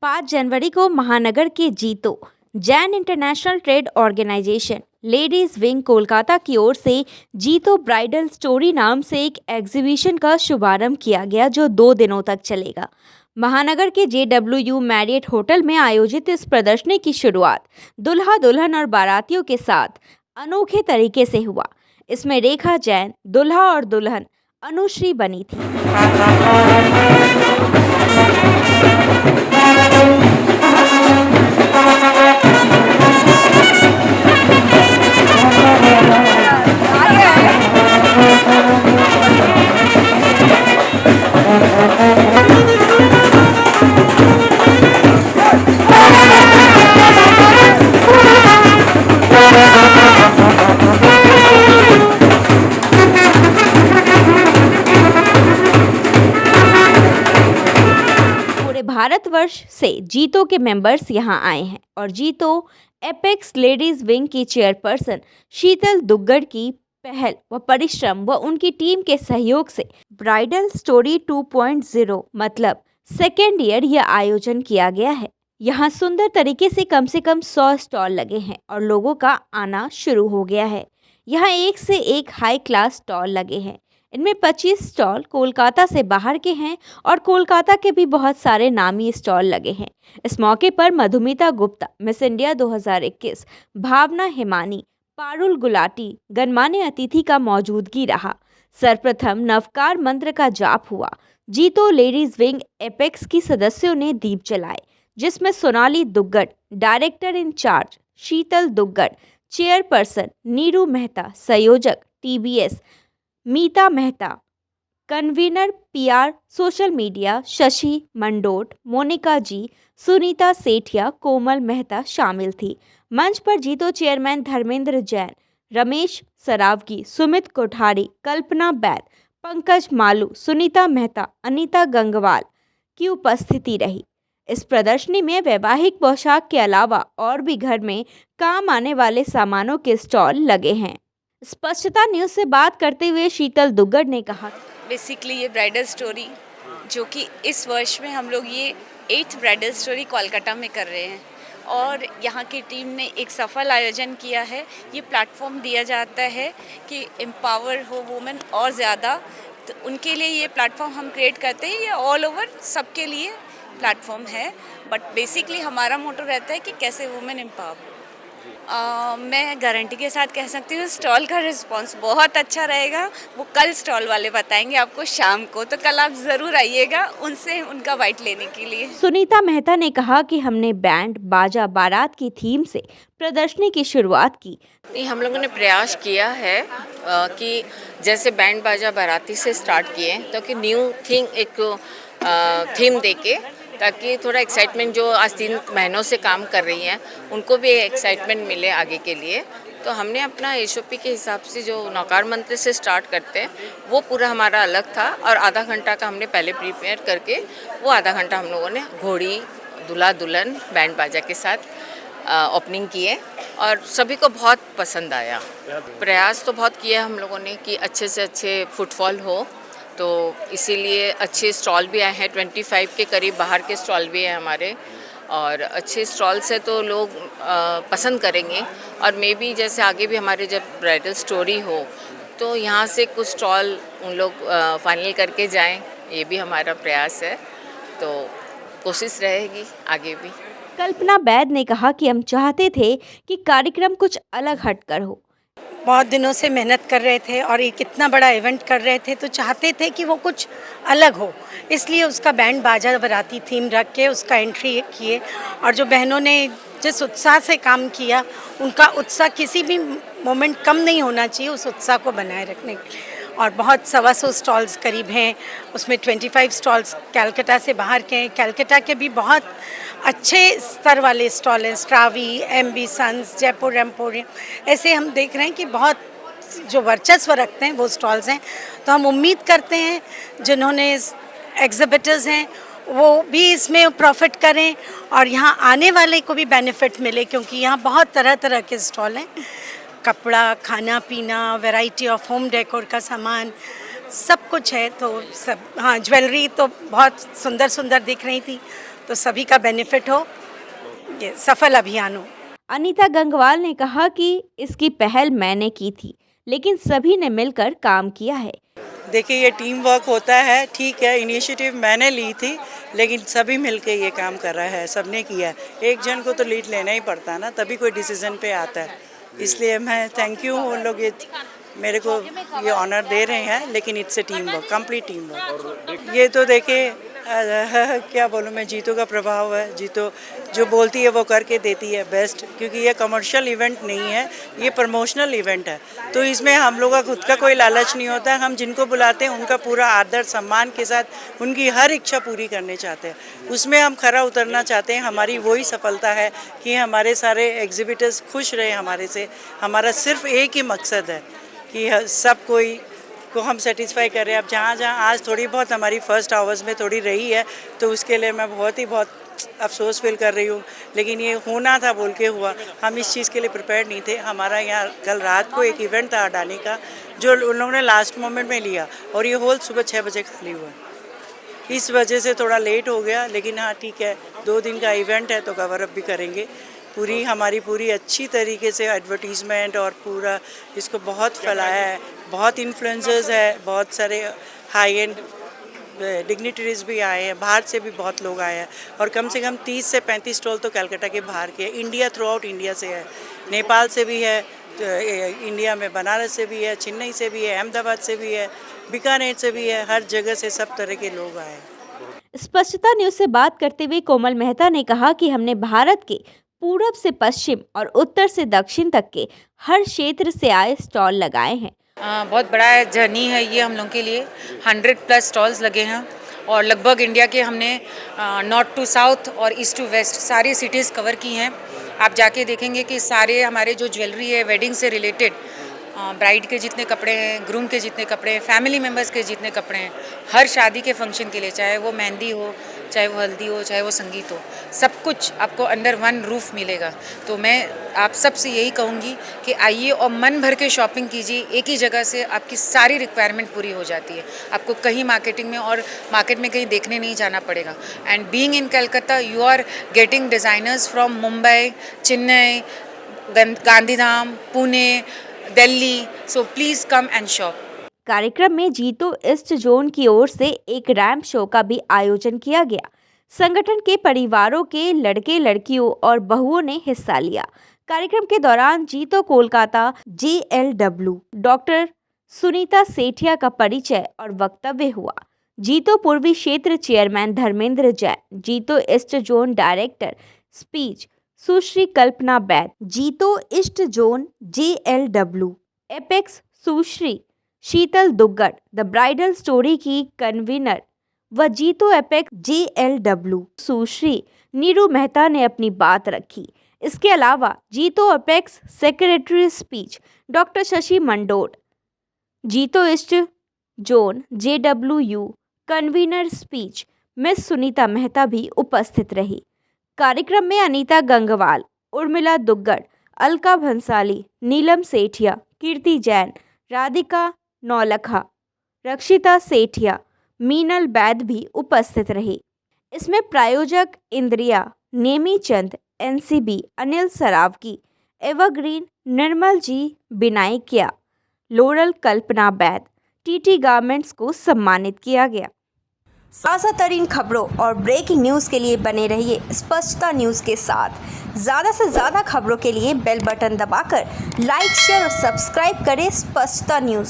5 जनवरी को महानगर के JITO Jain international trade organisation ladies wing Kolkata की ओर से जीतो ब्राइडल स्टोरी नाम से एक एग्जीबिशन का शुभारंभ किया गया जो 2 दिनों तक चलेगा। महानगर के JW मैरियट होटल में आयोजित इस प्रदर्शनी की शुरुआत दुल्हा दुल्हन और बारातियों के साथ अनोखे तरीके से हुआ। इसमें रेखा जैन दुल्हा और दुल्हन अनुश्री बनी थी। भारतवर्ष से जीतो के मेंबर्स यहां आए हैं और जीतो एपेक्स लेडीज विंग की चेयरपर्सन शीतल दुग्गड़ की पहल व परिश्रम व उनकी टीम के सहयोग से ब्राइडल स्टोरी 2.0 मतलब सेकेंड ईयर यह आयोजन किया गया है। यहाँ सुंदर तरीके से कम 100 स्टॉल लगे हैं और लोगों का आना शुरू हो गया है। यहाँ एक से एक हाई क्लास स्टॉल लगे हैं। इनमें 25 स्टॉल कोलकाता से बाहर के हैं और कोलकाता के भी बहुत सारे नामी स्टॉल लगे हैं। इस मौके पर मधुमिता गुप्ता मिस इंडिया 2021, भावना हिमानी, पारुल गुलाटी गणमान्य अतिथि का मौजूदगी रहा। सर्वप्रथम नवकार मंत्र का जाप हुआ। जीतो लेडीज विंग एपेक्स की सदस्यों ने दीप जलाए जिसमें Sonali Duggar, director in charge Sheetal Duggar, chairperson Neeru Mehta, संयोजक TBS Meeta Mehta, convener PR social media Shashi Mandot, Monika ji, Sunita Sethia, Komal Mehta शामिल थी। मंच पर जीतो चेयरमैन धर्मेंद्र जैन, रमेश सरावगी, सुमित कोठारी, कल्पना बैद, पंकज मालू, सुनीता मेहता, अनीता गंगवाल की उपस्थिति रही। इस प्रदर्शनी में वैवाहिक पोशाक के अलावा और भी घर में काम आने वाले सामानों के स्टॉल लगे हैं। स्पष्टता न्यूज़ से बात करते हुए शीतल दुग्गड़ ने कहा, बेसिकली ये ब्राइडल स्टोरी जो कि इस वर्ष में हम लोग ये 8th ब्राइडल स्टोरी कोलकाता में कर रहे हैं और यहाँ की टीम ने एक सफल आयोजन किया है। ये प्लेटफॉर्म दिया जाता है कि एम्पावर हो वुमेन और ज़्यादा, तो उनके लिए ये प्लेटफॉर्म हम क्रिएट करते हैं। ये ऑल ओवर सबके लिए प्लेटफॉर्म है, बट बेसिकली हमारा मोटो रहता है कि कैसे वुमेन एम्पावर। मैं गारंटी के साथ कह सकती हूँ स्टॉल का रिस्पांस बहुत अच्छा रहेगा। वो कल स्टॉल वाले बताएंगे आपको शाम को, तो कल आप ज़रूर आइएगा उनसे उनका बाइट लेने के लिए। सुनीता मेहता ने कहा कि हमने बैंड बाजा बारात की थीम से प्रदर्शनी की शुरुआत की। हम लोगों ने प्रयास किया है कि जैसे बैंड बाजा बाराती से स्टार्ट किए तो कि न्यू थिंग एक थीम देके, ताकि थोड़ा एक्साइटमेंट जो आज 3 महीनों से काम कर रही हैं उनको भी एक्साइटमेंट मिले आगे के लिए। तो हमने अपना SOP के हिसाब से जो नौकार मंत्र से स्टार्ट करते हैं वो पूरा हमारा अलग था और आधा घंटा का हमने पहले प्रिपेयर करके वो आधा घंटा हम लोगों ने घोड़ी दूल्हा दुल्हन बैंड बाजा के साथ ओपनिंग किए और सभी को बहुत पसंद आया। प्रयास तो बहुत किया हम लोगों ने कि अच्छे से अच्छे फुटफॉल हो, तो इसीलिए अच्छे स्टॉल भी आए हैं। 25 के करीब बाहर के स्टॉल भी हैं हमारे और अच्छे स्टॉल से तो लोग पसंद करेंगे। और मे बी जैसे आगे भी हमारे जब ब्राइडल स्टोरी हो तो यहाँ से कुछ स्टॉल उन लोग फाइनल करके जाएं, ये भी हमारा प्रयास है। तो कोशिश रहेगी आगे भी। कल्पना बैद ने कहा कि हम चाहते थे कि कार्यक्रम कुछ अलग हटकर हो। बहुत दिनों से मेहनत कर रहे थे और ये कितना बड़ा इवेंट कर रहे थे, तो चाहते थे कि वो कुछ अलग हो, इसलिए उसका बैंड बाजा बाराती थीम रख के उसका एंट्री किए। और जो बहनों ने जिस उत्साह से काम किया, उनका उत्साह किसी भी मोमेंट कम नहीं होना चाहिए उस उत्साह को बनाए रखने के लिए। और बहुत 125 स्टॉल्स करीब हैं, उसमें 25 स्टॉल्स कलकत्ता से बाहर के हैं। कलकत्ता के भी बहुत अच्छे स्तर वाले स्टॉल हैं, स्ट्रावी, MB सन्स, जयपुर एम्पोरियम, ऐसे हम देख रहे हैं कि बहुत जो वर्चस्व रखते हैं वो स्टॉल्स हैं। तो हम उम्मीद करते हैं जिन्होंने एग्जिबिटर्स हैं वो भी इसमें प्रॉफिट करें और यहाँ आने वाले को भी बेनिफिट मिले, क्योंकि यहाँ बहुत तरह तरह के स्टॉल हैं। कपड़ा, खाना पीना, वैरायटी ऑफ होम डेकोर का सामान, सब कुछ है। तो सब, हाँ, ज्वेलरी तो बहुत सुंदर सुंदर दिख रही थी, तो सभी का बेनिफिट हो, ये सफल अभियान हो। अनीता गंगवाल ने कहा कि इसकी पहल मैंने की थी, लेकिन सभी ने मिलकर काम किया है। देखिए, ये टीम वर्क होता है, ठीक है, इनिशिएटिव मैंने ली थी, लेकिन सभी मिलके ये काम कर रहा है, सबने किया है। एक जन को तो लीड लेना ही पड़ता है ना, तभी कोई डिसीजन पे आता है। इसलिए मैं थैंक यू, उन लोग ये मेरे को ये ऑनर दे रहे हैं, लेकिन it's a team work, complete team work. ये तो देखिए क्या बोलूँ मैं, जीतो का प्रभाव है। जीतो जो बोलती है वो करके देती है बेस्ट, क्योंकि ये कमर्शियल इवेंट नहीं है, ये प्रमोशनल इवेंट है। तो इसमें हम लोग का खुद का कोई लालच नहीं होता है। हम जिनको बुलाते हैं उनका पूरा आदर सम्मान के साथ उनकी हर इच्छा पूरी करने चाहते हैं। उसमें हम खरा उतरना चाहते हैं। हमारी वही सफलता है कि हमारे सारे एग्जिबिटर्स खुश रहे हमारे से। हमारा सिर्फ एक ही मकसद है कि सब कोई को हम सेटिस्फाई करें। अब जहाँ जहाँ आज थोड़ी बहुत हमारी फर्स्ट आवर्स में थोड़ी रही है, तो उसके लिए मैं बहुत अफसोस फील कर रही हूँ, लेकिन ये होना था बोल के हुआ। हम इस चीज़ के लिए प्रिपेयर नहीं थे। हमारा यहाँ कल रात को एक इवेंट था अडानी का, जो उन लोगों ने लास्ट मोमेंट में लिया, और ये हॉल सुबह 6 बजे खाली हुआ। इस वजह से थोड़ा लेट हो गया, लेकिन हाँ ठीक है, 2 दिन का इवेंट है तो कवर अप भी करेंगे। हमारी पूरी अच्छी तरीके से एडवर्टीजमेंट और पूरा इसको बहुत फैलाया है। बहुत इन्फ्लुएंसर्स है, बहुत सारे हाई एंड डिग्निटरीज भी आए हैं, बाहर से भी बहुत लोग आए हैं, और कम से कम 30 से 35 स्टॉल तो कलकत्ता के बाहर के, इंडिया थ्रू आउट इंडिया से है, नेपाल से भी है, इंडिया में बनारस से भी है, चेन्नई से भी है, अहमदाबाद से भी है, बीकानेर से भी है, हर जगह से सब तरह के लोग आए हैं। स्पष्टता न्यूज से बात करते हुए कोमल मेहता ने कहा कि हमने भारत के पूरब से पश्चिम और उत्तर से दक्षिण तक के हर क्षेत्र से आए स्टॉल लगाए हैं। बहुत बड़ा जर्नी है ये हम लोग के लिए। 100+ स्टॉल्स लगे हैं और लगभग इंडिया के हमने नॉर्थ टू साउथ और ईस्ट टू वेस्ट सारी सिटीज़ कवर की हैं। आप जाके देखेंगे कि सारे हमारे जो ज्वेलरी है, वेडिंग से रिलेटेड, ब्राइड के जितने कपड़े हैं, ग्रूम के जितने कपड़े हैं, फैमिली मेम्बर्स के जितने कपड़े हैं, हर शादी के फंक्शन के लिए, चाहे वो मेहंदी हो, चाहे वो हल्दी हो, चाहे वो संगीत हो, सब कुछ आपको अंडर वन रूफ मिलेगा। तो मैं आप सबसे यही कहूँगी कि आइए और मन भर के शॉपिंग कीजिए। एक ही जगह से आपकी सारी रिक्वायरमेंट पूरी हो जाती है। आपको कहीं मार्केटिंग में और मार्केट में कहीं देखने नहीं जाना पड़ेगा। And being in Calcutta, you are getting designers from Mumbai, Chennai, Gandhidham, Pune, Delhi, so please come and shop. कार्यक्रम में जीतो ईस्ट जोन की ओर से एक रैंप शो का भी आयोजन किया गया। संगठन के परिवारों के लड़के लड़कियों और बहुओं ने हिस्सा लिया। कार्यक्रम के दौरान जीतो कोलकाता JLW डॉक्टर सुनीता सेठिया का परिचय और वक्तव्य हुआ। जीतो पूर्वी क्षेत्र chairman Dharmendra Jain, JITO east zone director speech Sushri Kalpana Baid, JITO east zone JLW apex Sushri Sheetal Duggar, the bridal story की कन्वीनर व जीतो एपेक्स JLW सुश्री नीरू मेहता ने अपनी बात रखी। इसके अलावा JITO apex secretary speech doctor Shashi Mandot, JITO east zone JWU convener speech miss Sunita Mehta भी उपस्थित रही। कार्यक्रम में अनीता गंगवाल, उर्मिला दुग्गड़, अलका भंसाली, नीलम सेठिया, कीर्ति जैन, राधिका नौलखा, रक्षिता सेठिया, मीनल बैद भी उपस्थित रही। इसमें प्रायोजक इंद्रिया, नेमी चंद, NCB, अनिल सरावकी, एवरग्रीन, निर्मल जी बिनाइकिया, लोरल कल्पना बैद, TT गारमेंट्स को सम्मानित किया गया। ताज़ा तरीन खबरों और ब्रेकिंग न्यूज़ के लिए बने रहिए स्पष्टता न्यूज़ के साथ। ज़्यादा से ज़्यादा खबरों के लिए बेल बटन दबाकर लाइक, शेयर और सब्सक्राइब करें स्पष्टता न्यूज़।